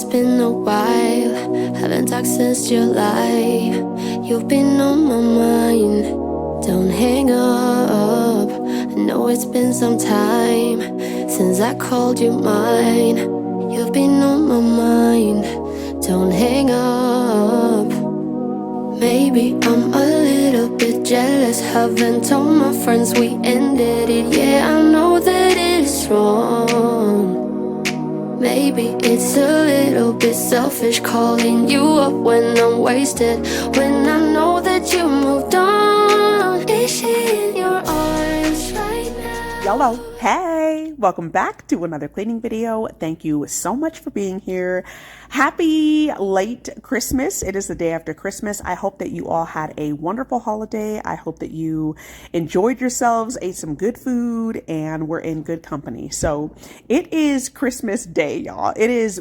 it's been a while, haven't talked since July. You've been on my mind, don't hang up. I know it's been some time since I called you mine. You've been on my mind, don't hang up. Maybe I'm a little bit jealous, haven't told my friends we ended it. Yeah, I know that it is wrong. Maybe it's a little bit selfish calling you up when I'm wasted, when I know that you moved on. Is she in your arms right now? Hello, hey, welcome back to another cleaning video. Thank you so much for being here. Happy late Christmas. It is the day after Christmas. I hope that you all had a wonderful holiday. I hope that you enjoyed yourselves, ate some good food, and were in good company. So it is Christmas Day, y'all.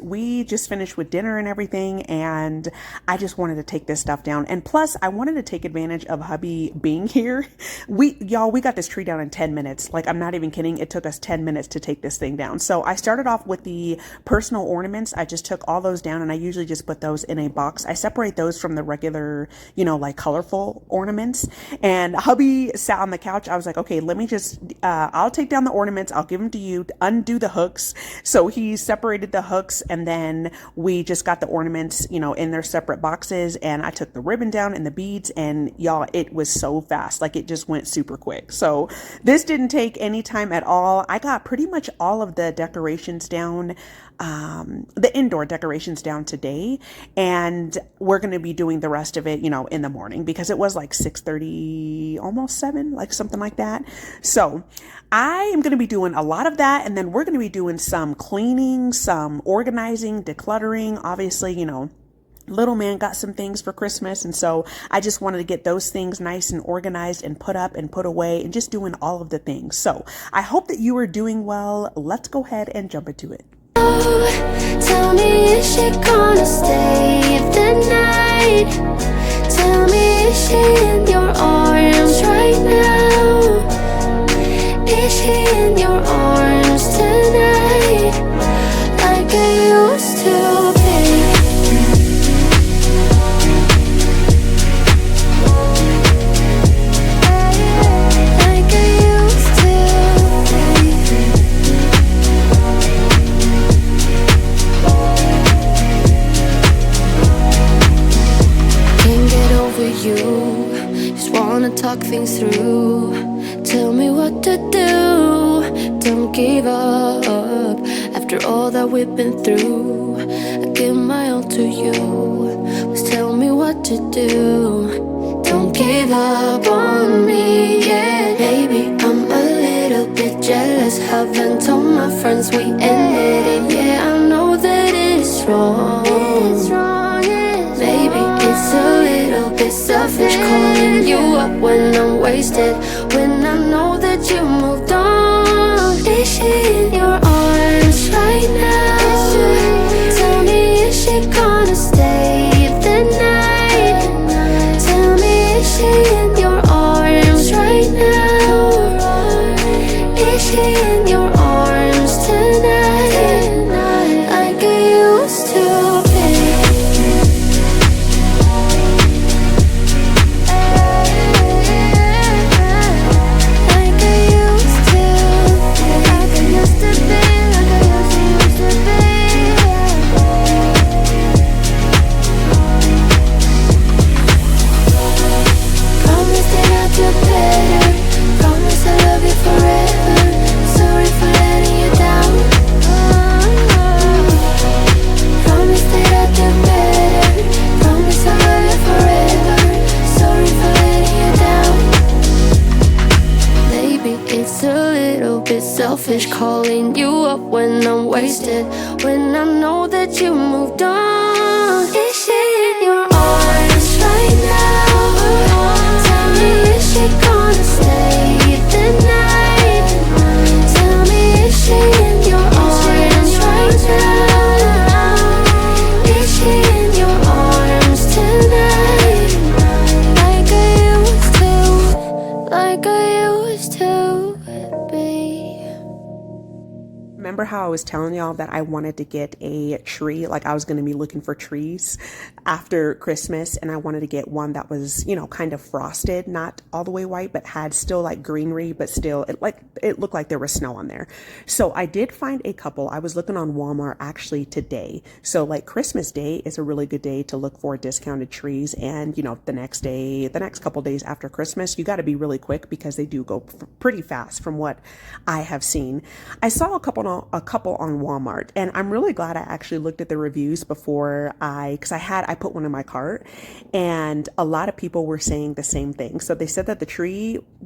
We just finished with dinner and everything, and I just wanted to take this stuff down. And plus, I wanted to take advantage of hubby being here. We got this tree down in 10 minutes. Like, I'm not even kidding. It took us 10 minutes to take this thing down. So I started off with the personal ornaments. I just took all those down, and I usually just put those in a box. I separate those from the regular, like colorful ornaments. And hubby sat on the couch. I was like, okay, let me just, I'll take down the ornaments. I'll give them to you, undo the hooks. So he separated the hooks, and then we just got the ornaments, in their separate boxes. And I took the ribbon down and the beads, and y'all, it was so fast. Like, it just went super quick. So this didn't take any time at all. I got pretty much all of the decorations down, the indoor decorations down today, and we're going to be doing the rest of it, in the morning, because it was like 6:30, almost 7, like something like that. So I am going to be doing a lot of that, and then we're going to be doing some cleaning, some organizing, decluttering. Obviously, little man got some things for Christmas, and so I just wanted to get those things nice and organized and put up and put away, and just doing all of the things. So I hope that you are doing well. Let's go ahead and jump into it. Tell me, is she gonna stay the night? Tell me, is she in your arms right now? Is she in your arms tonight, like I used to be? Talk things through, tell me what to do. Don't give up after all that we've been through. I give my all to you, just tell me what to do. Don't give up on me yet. Maybe I'm a little bit jealous, haven't told my friends we ended it. Yeah, I know that it's wrong. Maybe it's a little bit selfish calling you up when I'm wasted, when I know that you moved on. Is she in your arms right now? Tell me, is she gonna stay the night? Tell me, is she in your arms right now? Is she in your arms tonight, like I used to be? Selfish calling you up when I'm wasted, when I know that you moved on. Is she in your arms right now? Tell me, is she gonna stay the night? Tell me, is she in your arms right now? Is she in your arms tonight, like I used to, like I used to be? remember how I was telling y'all that I wanted to get a tree? Like I was going to be looking for trees after Christmas, and I wanted to get one that was, you know, kind of frosted, not all the way white, but had still like greenery, but still it looked like there was snow on there. So I did find a couple. I was looking on Walmart actually today. So like Christmas Day is a really good day to look for discounted trees. And you know, the next couple days after Christmas, you got to be really quick because they do go pretty fast from what I have seen. I saw a couple on Walmart, and I'm really glad I actually looked at the reviews before because I put one in my cart, and a lot of people were saying the same thing. So they said that the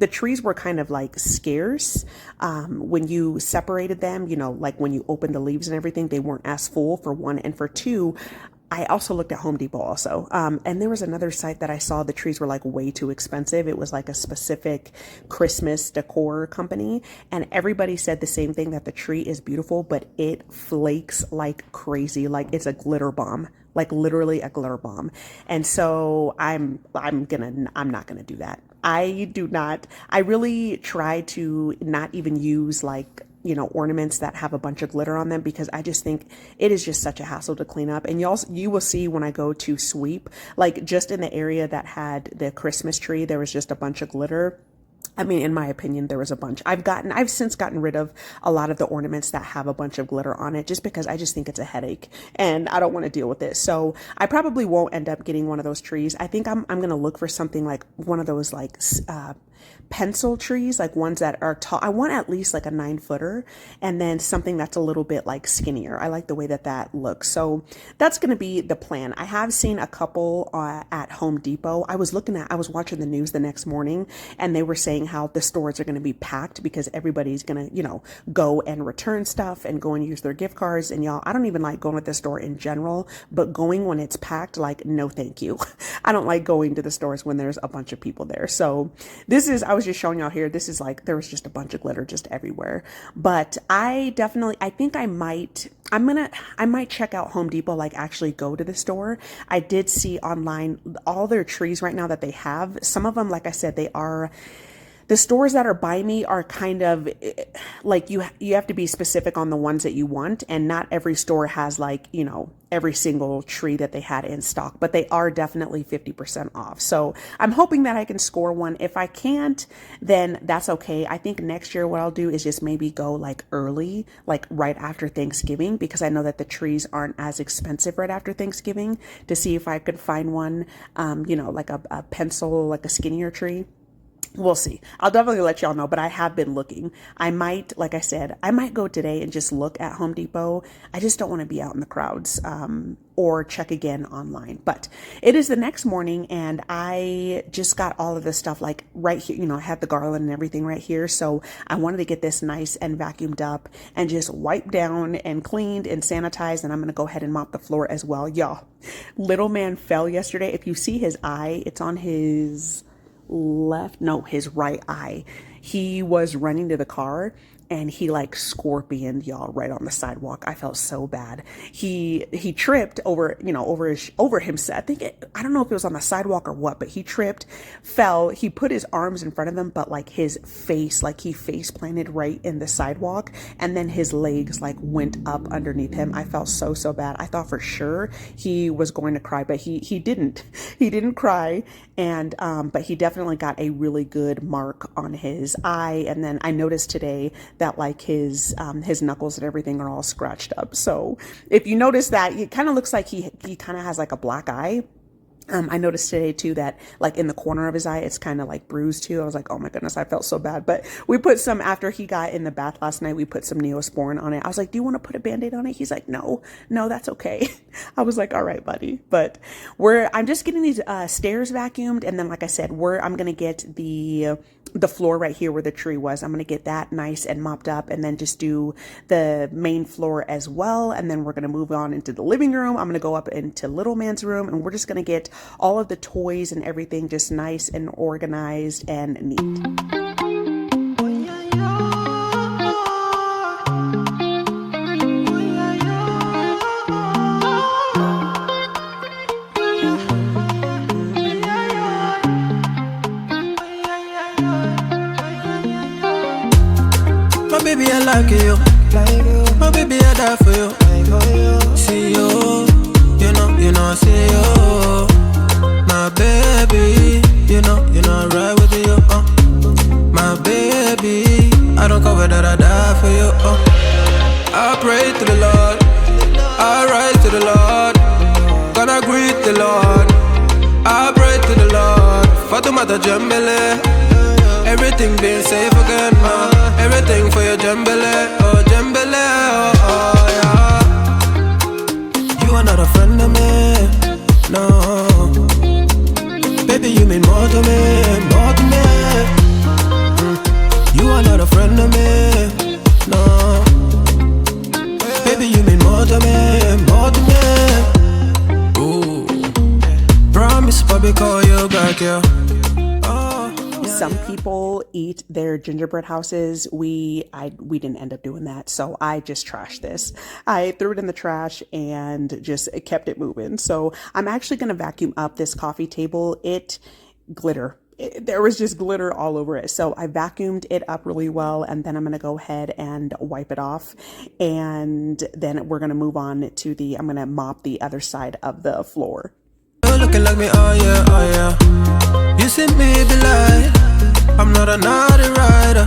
trees were kind of like scarce when you separated them, you know, like when you opened the leaves and everything, they weren't as full, for one, and for two, I also looked at Home Depot also. And there was another site that I saw the trees were like way too expensive. It was like a specific Christmas decor company. And everybody said the same thing, that the tree is beautiful, but it flakes like crazy. Like it's a glitter bomb, like literally a glitter bomb. And so I'm not gonna do that. I really try to not even use like, you know, ornaments that have a bunch of glitter on them, because I just think it is just such a hassle to clean up. And you will see when I go to sweep, like just in the area that had the Christmas tree, there was just a bunch of glitter. I mean, in my opinion, there was a bunch. I've since gotten rid of a lot of the ornaments that have a bunch of glitter on it, just because I just think it's a headache and I don't want to deal with it. So I probably won't end up getting one of those trees. I think I'm going to look for something like one of those like, pencil trees, like ones that are tall. I want at least like a 9-footer, and then something that's a little bit like skinnier. I like the way that looks. So that's going to be the plan. I have seen a couple at Home Depot. I was watching the news the next morning, and they were saying how the stores are going to be packed because everybody's going to, you know, go and return stuff and go and use their gift cards. And y'all, I don't even like going to the store in general, but going when it's packed, like, no, thank you. I don't like going to the stores when there's a bunch of people there. So I was just showing y'all here, this is like, there was just a bunch of glitter just everywhere. But I think I might check out Home Depot, like actually go to the store. I did see online all their trees right now that they have. Some of them, like I said, the stores that are by me are kind of like, you have to be specific on the ones that you want, and not every store has like, you know, every single tree that they had in stock, but they are definitely 50% off. So I'm hoping that I can score one. If I can't, then that's okay. I think next year what I'll do is just maybe go like early, like right after Thanksgiving, because I know that the trees aren't as expensive right after Thanksgiving, to see if I could find one, you know, like a pencil, like a skinnier tree. We'll see. I'll definitely let y'all know, but I have been looking. Like I said, I might go today and just look at Home Depot. I just don't want to be out in the crowds, or check again online. But it is the next morning, and I just got all of this stuff like right here. You know, I had the garland and everything right here. So I wanted to get this nice and vacuumed up and just wiped down and cleaned and sanitized. And I'm going to go ahead and mop the floor as well. Y'all, little man fell yesterday. If you see his eye, it's on his his right eye. He was running to the car, and he like scorpioned y'all right on the sidewalk. I felt so bad. He tripped over, you know, over himself. I don't know if it was on the sidewalk or what, but he tripped, fell. He put his arms in front of him, but like his face, like he face planted right in the sidewalk, and then his legs like went up underneath him. I felt so bad. I thought for sure he was going to cry, but he didn't. He didn't cry, and but he definitely got a really good mark on his eye. And then I noticed today that like his knuckles and everything are all scratched up. So if you notice that, it kind of looks like he kind of has like a black eye. I noticed today too that like in the corner of his eye, it's kind of like bruised too. I was like, oh my goodness, I felt so bad. But we put some, after he got in the bath last night, we put some Neosporin on it. I was like, do you want to put a Band-Aid on it? He's like, no, that's okay. I was like, all right, buddy. But I'm just getting these stairs vacuumed. And then, like I said, I'm going to get the floor right here where the tree was. I'm going to get that nice and mopped up, and then just do the main floor as well. And then we're going to move on into the living room. I'm going to go up into little man's room, and we're just going to get all of the toys and everything just nice and organized and neat. Baby, I like you. know, baby, I die for you. See you, you know, see you. My baby, you know, I ride with you. My baby, I don't cover that, I die for you. I pray to the Lord, I rise to the Lord, gonna greet the Lord. I pray to the Lord, Fatumata Jambele. Everything being safe again, everything for your Jambele, oh Jambele, oh yeah. You are not a friend of me, no. Baby, you mean more to me, more to me. You are not a friend of me, no. Baby, you mean more to me, more to me. Ooh, promise, Bobby, call you back, yeah. Some people eat their gingerbread houses. We didn't end up doing that, so I just trashed this. I threw it in the trash and just kept it moving. So I'm actually going to vacuum up this coffee table. There was just glitter all over it. So I vacuumed it up really well, and then I'm going to go ahead and wipe it off. And then we're going to move on to I'm going to mop the other side of the floor. You're looking like me, oh yeah, oh yeah. You see me be like, I'm not a naughty rider.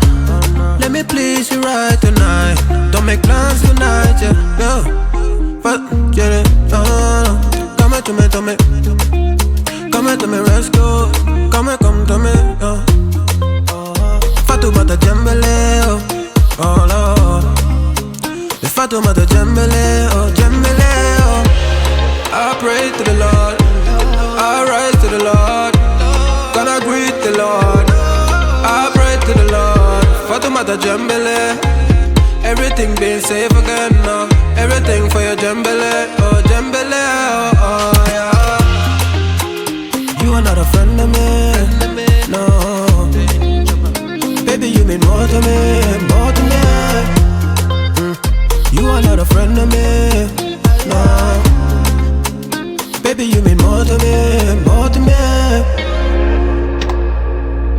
Let me please you right tonight. Don't make plans tonight, yeah, yeah. But get it, come to me, to me. Come to me, rescue. Come to me, Fatumata Jambele, oh Lord. The Fatumata Jambele, oh Jambele, oh. I pray to the Lord, I rise to the Lord, gonna greet the Lord. I pray to the Lord, Fatumata Jambele. Everything being safe again, everything for your Jambele, oh Jambele, oh yeah. You are not a friend of me, no. Baby, you mean more to me, more to me. You are not a friend of me, no. Baby, you mean more to me, more to me.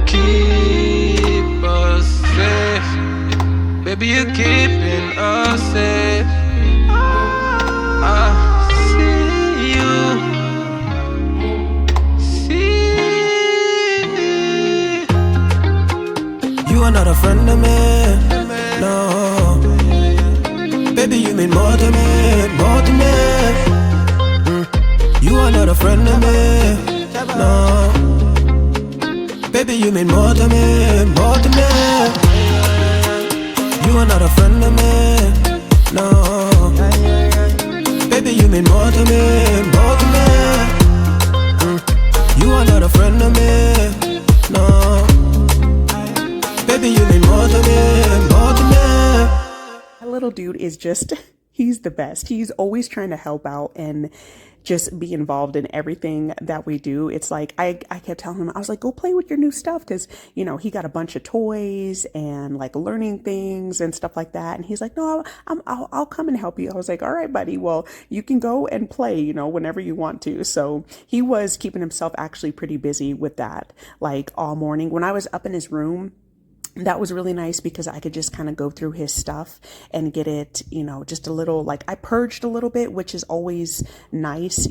Keep us safe, baby, you're keeping us safe. I see you, you are not a friend of me, no. Baby, you mean more to me, more to me. You are not a friend of me, no. Baby, you mean more to me, more to me. You are not a friend of me, no. Baby, you mean more to me, more to me. You are not a friend of me, no. Baby, you mean more to me, more to me. My little dude is he's the best. He's always trying to help out and just be involved in everything that we do. It's like, I kept telling him, I was like, go play with your new stuff. Cause he got a bunch of toys and like learning things and stuff like that. And he's like, no, I'll come and help you. I was like, all right, buddy. Well, you can go and play, whenever you want to. So he was keeping himself actually pretty busy with that, like all morning. When I was up in his room, that was really nice because I could just kind of go through his stuff and get it, just a little, like I purged a little bit, which is always nice,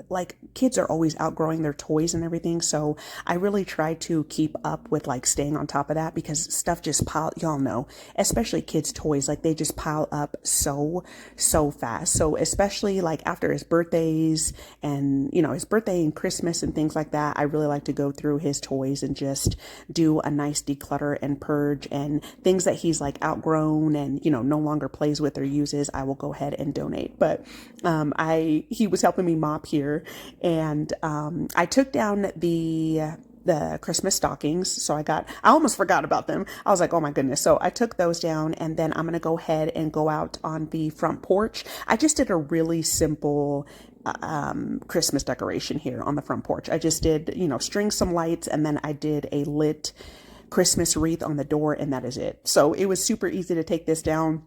like kids are always outgrowing their toys and everything. So I really try to keep up with like staying on top of that because stuff just y'all know, especially kids' toys, like they just pile up so fast. So especially like after his birthdays and, his birthday and Christmas and things like that, I really like to go through his toys and just do a nice declutter and purge, and things that he's like outgrown and no longer plays with or uses, I will go ahead and donate. But he was helping me mop here, and I took down the Christmas stockings. So I almost forgot about them. I was like, oh my goodness. So I took those down, and then I'm going to go ahead and go out on the front porch. I just did a really simple Christmas decoration here on the front porch. I just did, string some lights, and then I did a lit Christmas wreath on the door, and that is it. So it was super easy to take this down.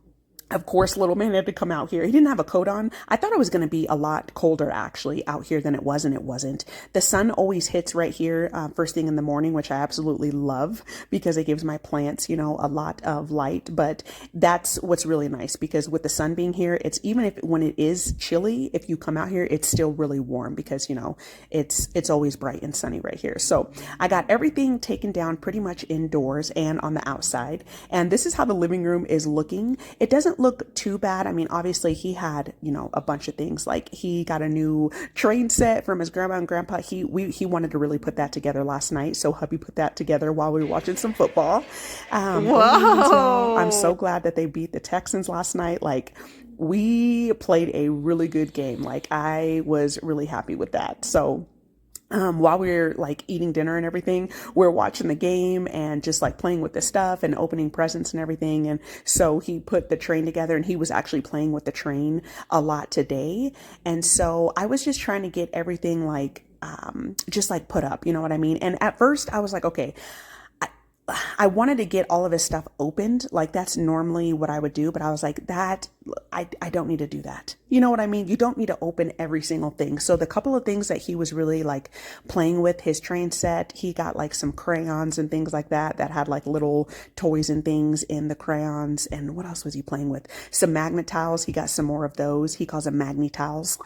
Of course, little man had to come out here. He didn't have a coat on. I thought it was going to be a lot colder actually out here than it was, and it wasn't. The sun always hits right here first thing in the morning, which I absolutely love because it gives my plants, a lot of light. But that's what's really nice, because with the sun being here, it's even if when it is chilly, if you come out here, it's still really warm because, it's always bright and sunny right here. So I got everything taken down pretty much indoors and on the outside. And this is how the living room is looking. It doesn't look too bad. I mean, obviously he had, a bunch of things. Like he got a new train set from his grandma and grandpa. He wanted to really put that together last night. So hubby put that together while we were watching some football. Whoa. I'm so glad that they beat the Texans last night. Like, we played a really good game. Like, I was really happy with that. So while we were like eating dinner and everything, we're watching the game and just like playing with the stuff and opening presents and everything. And so he put the train together, and he was actually playing with the train a lot today. And so I was just trying to get everything like, just like put up, you know what I mean? And at first I was like, okay, I wanted to get all of his stuff opened. Like that's normally what I would do. But I was like, I don't need to do that. You know what I mean? You don't need to open every single thing. So the couple of things that he was really like playing with, his train set, he got like some crayons and things like that had like little toys and things in the crayons. And what else was he playing with? Some magnet tiles. He got some more of those. He calls them magnet tiles.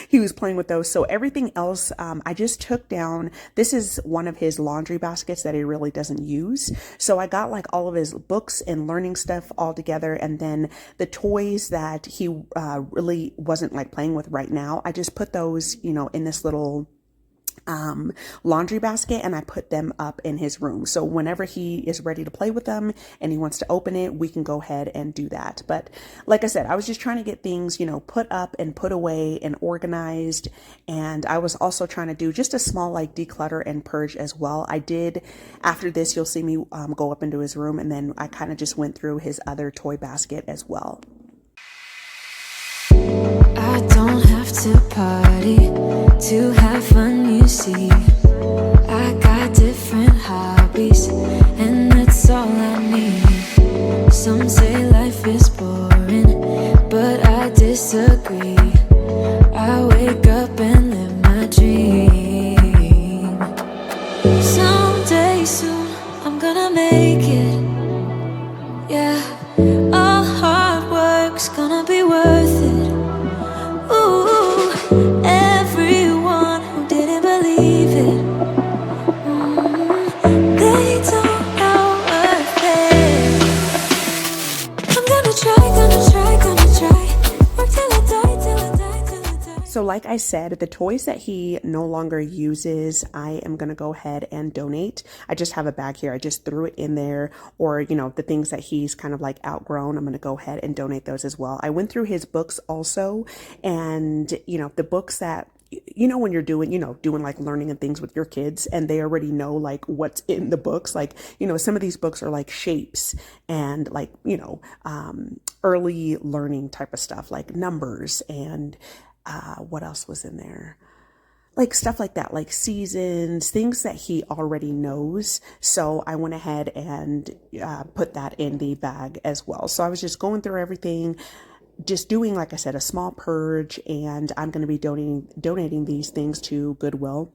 He was playing with those. So everything else, I just took down. This is one of his laundry baskets that he really doesn't use. So I got like all of his books and learning stuff all together. And then the toys that he really wasn't like playing with right now, I just put those, in this little laundry basket, and I put them up in his room. So whenever he is ready to play with them and he wants to open it, we can go ahead and do that. But like I said, I was just trying to get things, put up and put away and organized. And I was also trying to do just a small like declutter and purge as well. I did, after this, you'll see me go up into his room, and then I kind of just went through his other toy basket as well. I don't have to party to have fun, you see. I got different hobbies, and that's all I need. Some say life is boring, but I disagree. I wake up and live my dream. Someday soon, I'm gonna make it. Yeah, all hard work's gonna be worth it. Ooh, everyone who didn't believe it, they don't know worth it. I'm gonna try, work till I die, till I die, till I die. So like I said, the toys that he no longer uses, I am going to go ahead and donate. I just have a bag here. I just threw it in there, or, the things that he's kind of like outgrown, I'm going to go ahead and donate those as well. I went through his books also, and, the books that, when you're doing like learning and things with your kids, and they already know like what's in the books. Like, some of these books are like shapes and like, early learning type of stuff, like numbers and, what else was in there? Like stuff like that, like seasons, things that he already knows. So I went ahead and put that in the bag as well. So I was just going through everything, just doing, like I said, a small purge, and I'm going to be donating these things to Goodwill.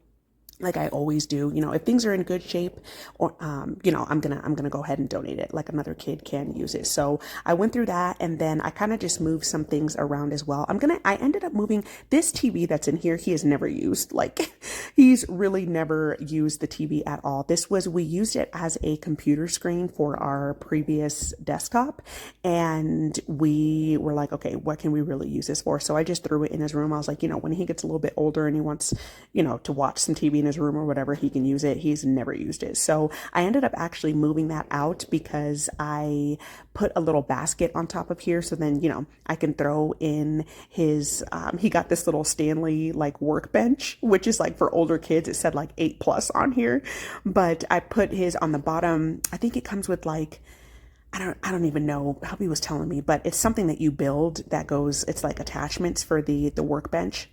Like I always do, if things are in good shape, or, I'm gonna go ahead and donate it. Like another kid can use it. So I went through that, and then I kind of just moved some things around as well. I ended up moving this TV that's in here. He has never used, like he's really never used the TV at all. We used it as a computer screen for our previous desktop. And we were like, okay, what can we really use this for? So I just threw it in his room. I was like, when he gets a little bit older and he wants, to watch some TV in his room or whatever, he can use it. He's never used it. So I ended up actually moving that out because I put a little basket on top of here. So then, I can throw in his, he got this little Stanley like workbench, which is like for older kids. It said like 8+ on here, but I put his on the bottom. I think it comes with like, I don't even know. Hubby was telling me, but it's something that you build that goes, it's like attachments for the workbench.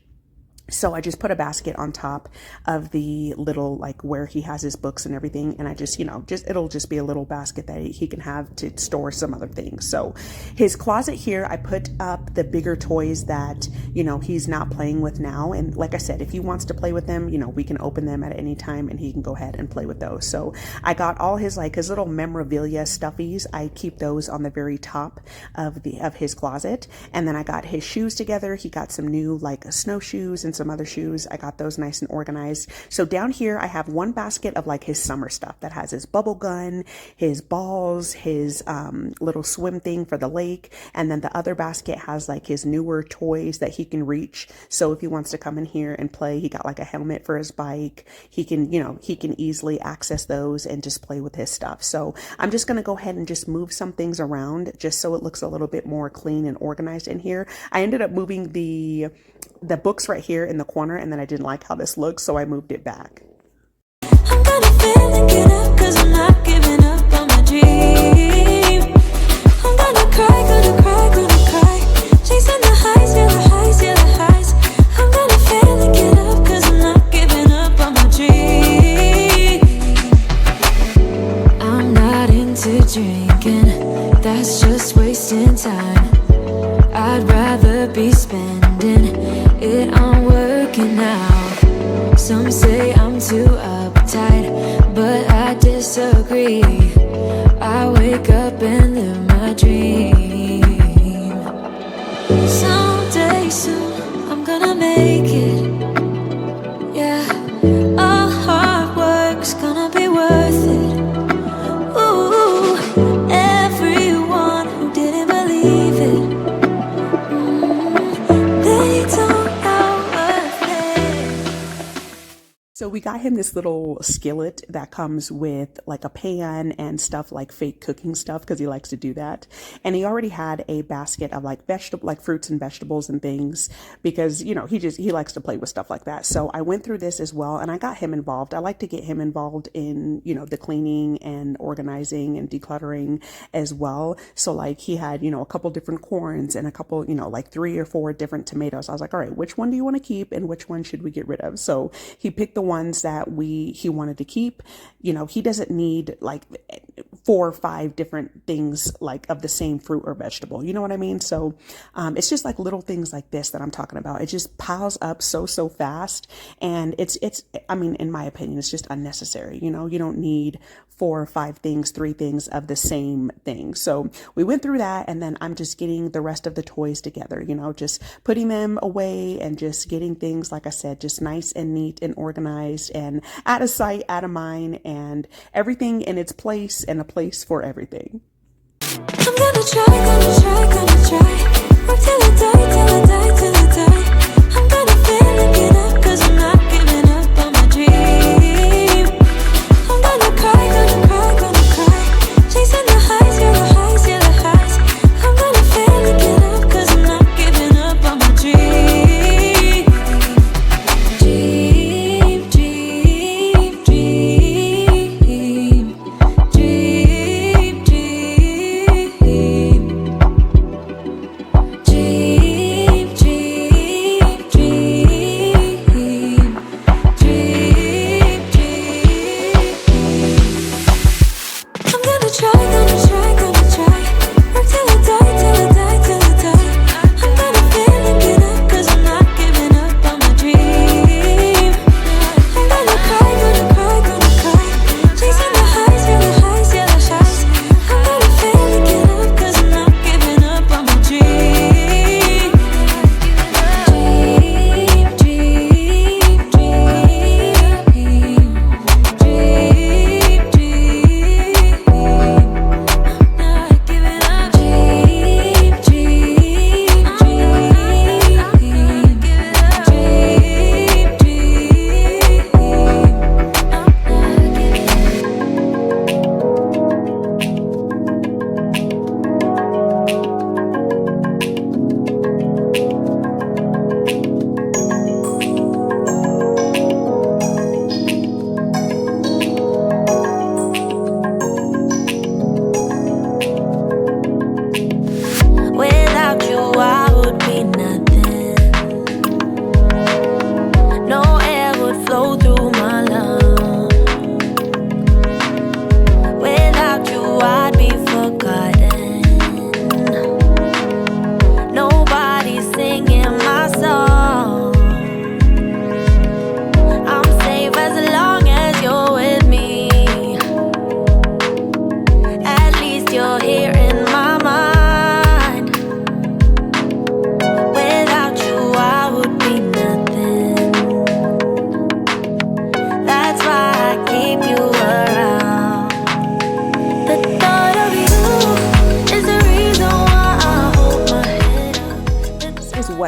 So I just put a basket on top of the little, like where he has his books and everything. And I just, it'll just be a little basket that he can have to store some other things. So his closet here, I put up the bigger toys that, he's not playing with now. And like I said, if he wants to play with them, we can open them at any time and he can go ahead and play with those. So I got all his little memorabilia stuffies. I keep those on the very top of his closet. And then I got his shoes together. He got some new snowshoes and some other shoes. I got those nice and organized. So down here, I have one basket of his summer stuff that has his bubble gun, his balls, his little swim thing for the lake. And then the other basket has his newer toys that he can reach. So if he wants to come in here and play, he got a helmet for his bike. He can, he can easily access those and just play with his stuff. So I'm just going to go ahead and just move some things around just so it looks a little bit more clean and organized in here. I ended up moving the books right here in the corner, and then I didn't like how this looks, so I moved it back. I'm gonna fail and get up, 'cause I'm not giving up on my dream. I'm gonna cry, chasing the highs, yeah, the highs, yeah, the highs. I'm gonna fail and get up, 'cause I'm not giving up on my dream. I'm not into drinking, that's just wasting time. I'd rather be spending it on working out. Some say I'm too uptight, but I disagree. I wake up and live my dream. Someday soon I'm gonna make it. Yeah, all hard work's gonna be worth it. Ooh, everyone who didn't believe it, so we got him this little skillet that comes with a pan and stuff fake cooking stuff, because he likes to do that. And he already had a basket of fruits and vegetables and things, because he likes to play with stuff like that. So I went through this as well, and I got him involved. I like to get him involved in the cleaning and organizing and decluttering as well. So he had a couple different corns and a couple 3 or 4 different tomatoes. I was like, all right, which one do you want to keep and which one should we get rid of? So he picked the ones that he wanted to keep. He doesn't need 4 or 5 different things of the same fruit or vegetable. You know what I mean? So it's just little things like this that I'm talking about. It just piles up so fast, and it's I mean, in my opinion, it's just unnecessary. You don't need 4 or 5 things, 3 things of the same thing. So we went through that, and then I'm just getting the rest of the toys together, just putting them away and just getting things, like I said, just nice and neat and organized and out of sight, out of mind, and everything in its place, and a place for everything. I'm gonna try. Work till I die, till I die. I'm gonna fail and get up, 'cause I'm not giving up on my dream. I'm gonna cry. Chasing the highs, yeah, the highs, yeah, the highs. I'm gonna fail and get up, 'cause I'm not giving up on my dream. Dream, dream, dream. Dream, dream, dream.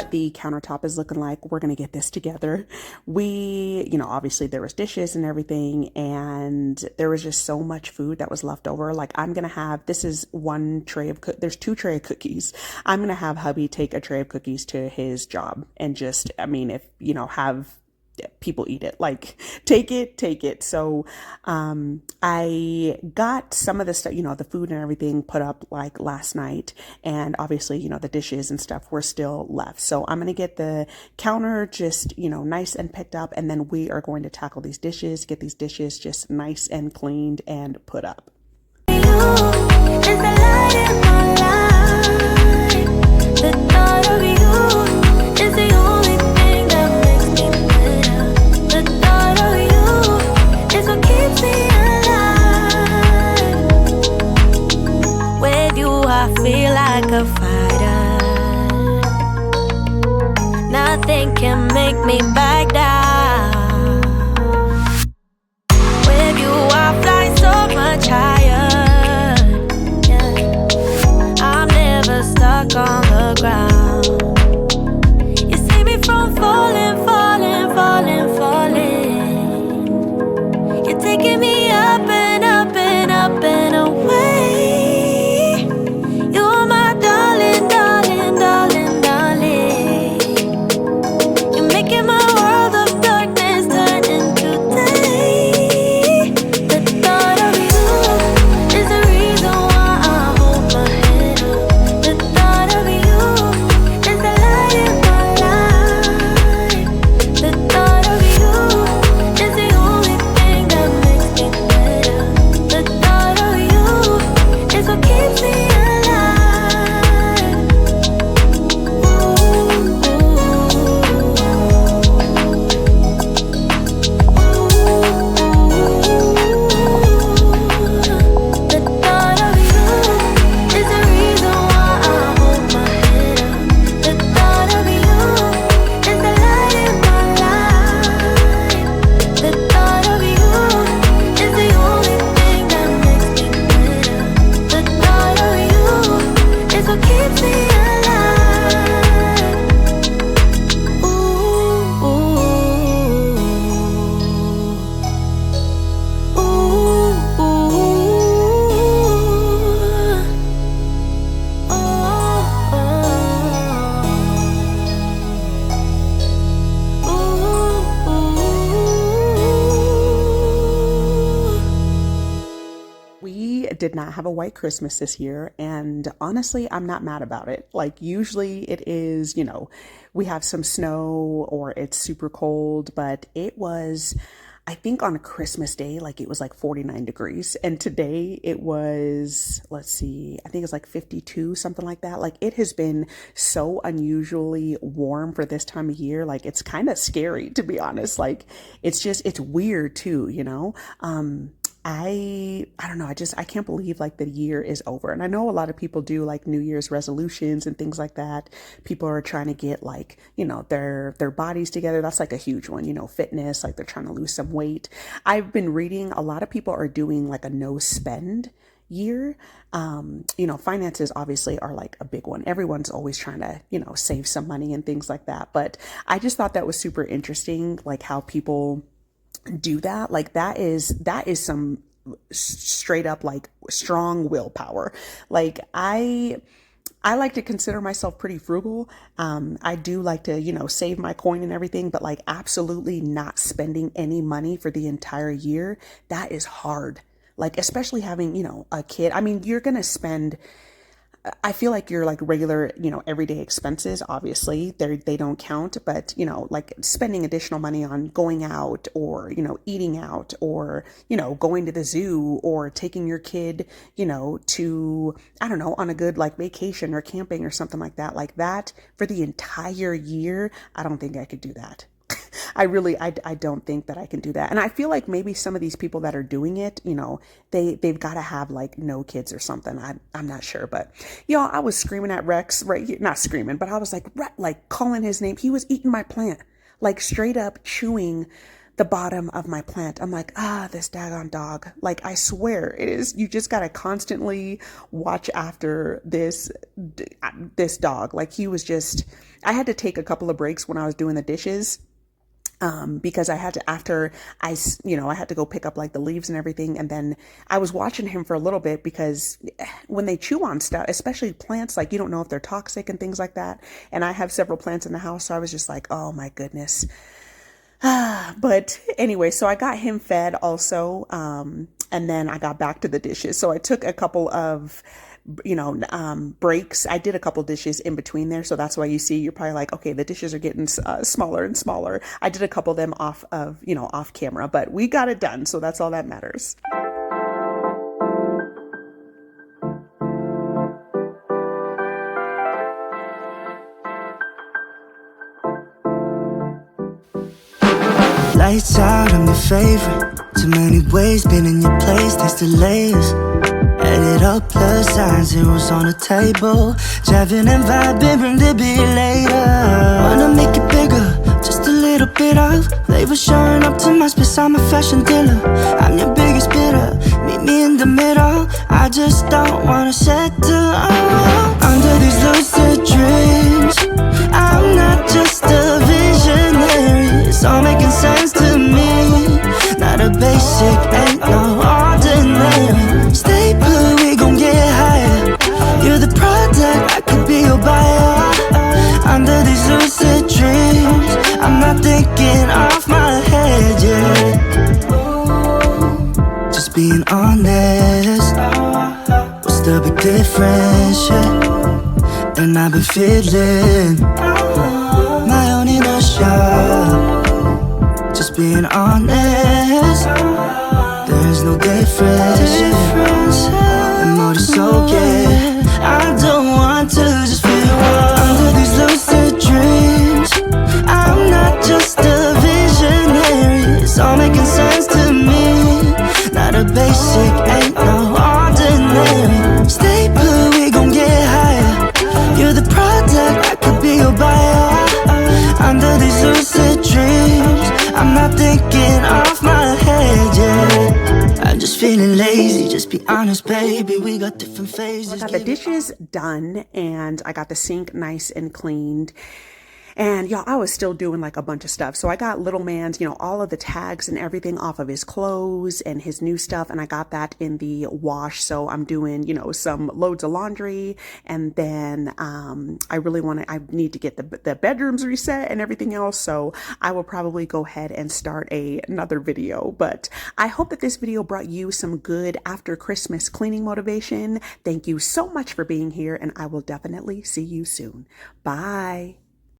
what the countertop is looking like. We're going to get this together. Obviously there was dishes and everything, and there was just so much food that was left over. Like, this is one tray of, there's 2 tray of cookies. I'm going to have hubby take a tray of cookies to his job and just, have people eat it, like take it. So I got some of the stuff, the food and everything put up like last night, and obviously the dishes and stuff were still left. So I'm gonna get the counter just nice and picked up, and then we are going to tackle these dishes, get these dishes just nice and cleaned and put up. Feel like a fighter. Nothing can make me back down. With you I fly so much higher. Yeah. I'm never stuck on the ground. You save me from falling, falling, falling, falling. You're taking me up and up and up and away. Did not have a white Christmas this year, and honestly I'm not mad about it. Like, usually it is, we have some snow or it's super cold, but it was, I think on a Christmas day, like it was like 49 degrees, and today it was, let's see, I think it's like 52, something like that. Like, it has been so unusually warm for this time of year. Like, it's kind of scary, to be honest. Like, it's weird too, I don't know. I can't believe like the year is over. And I know a lot of people do like New Year's resolutions and things like that. People are trying to get like, their bodies together. That's like a huge one, fitness, like they're trying to lose some weight. I've been reading a lot of people are doing like a no spend year. Finances obviously are like a big one. Everyone's always trying to, save some money and things like that. But I just thought that was super interesting, like how people do that. Like, that is some straight up like strong willpower. Like, I like to consider myself pretty frugal. I do like to, save my coin and everything, but like absolutely not spending any money for the entire year, that is hard. Like, especially having, a kid. I mean, you're going to spend, I feel like your like regular, everyday expenses, obviously they don't count, but like spending additional money on going out or, eating out or, going to the zoo or taking your kid, to, I don't know, on a good like vacation or camping or something like that for the entire year. I don't think I could do that. I don't think that I can do that. And I feel like maybe some of these people that are doing it, they've got to have like no kids or something. I'm not sure, but I was screaming at Rex, right? Not screaming, but I was like calling his name. He was eating my plant, like straight up chewing the bottom of my plant. I'm like, this daggone dog. Like, I swear it is, you just got to constantly watch after this dog. Like, he was just, I had to take a couple of breaks when I was doing the dishes. Because I had to, after I had to go pick up like the leaves and everything. And then I was watching him for a little bit, because when they chew on stuff, especially plants, like, you don't know if they're toxic and things like that. And I have several plants in the house. So I was just like, oh my goodness. But anyway, so I got him fed also. And then I got back to the dishes. So I took a couple of breaks. I did a couple dishes in between there. So that's why you see, you're probably like, okay, the dishes are getting smaller and smaller. I did a couple of them off camera, but we got it done. So that's all that matters. Lights out, I'm your favorite. Too many ways, been in your place, there's delays. Added up plus signs, zeros on the table. Driving and vibing, bring the beat later. Wanna make it bigger, just a little bit of flavor showing up to my space, I'm a fashion dealer. I'm your biggest bidder, meet me in the middle. I just don't wanna settle under these lucid dreams. I'm not just a visionary, it's all making sense to me. Not a basic, ain't no ordinary. Stay put, we gon' get higher. You're the product, I could be your buyer. Under these lucid dreams, I'm not thinking off my head yet. Just being honest, what's the big difference, yeah? And I've been feeling my own inertia. Just being honest, there's no difference, and more to soak it. I don't want to just feel under these lucid dreams. I'm not just a visionary, it's all making sense to me. Not a basic, ain't no ordinary. Stay put, we gon' get higher. You're the product, I could be your buyer. Under these lucid dreams, I'm not thinking off my head yet. I'm just feeling lazy, just be honest, baby. We got different phases. I got the dishes done, and I got the sink nice and cleaned. And y'all, I was still doing like a bunch of stuff. So I got little man's, all of the tags and everything off of his clothes and his new stuff. And I got that in the wash. So I'm doing, some loads of laundry. And then I need to get the bedrooms reset and everything else. So I will probably go ahead and start another video. But I hope that this video brought you some good after Christmas cleaning motivation. Thank you so much for being here. And I will definitely see you soon. Bye.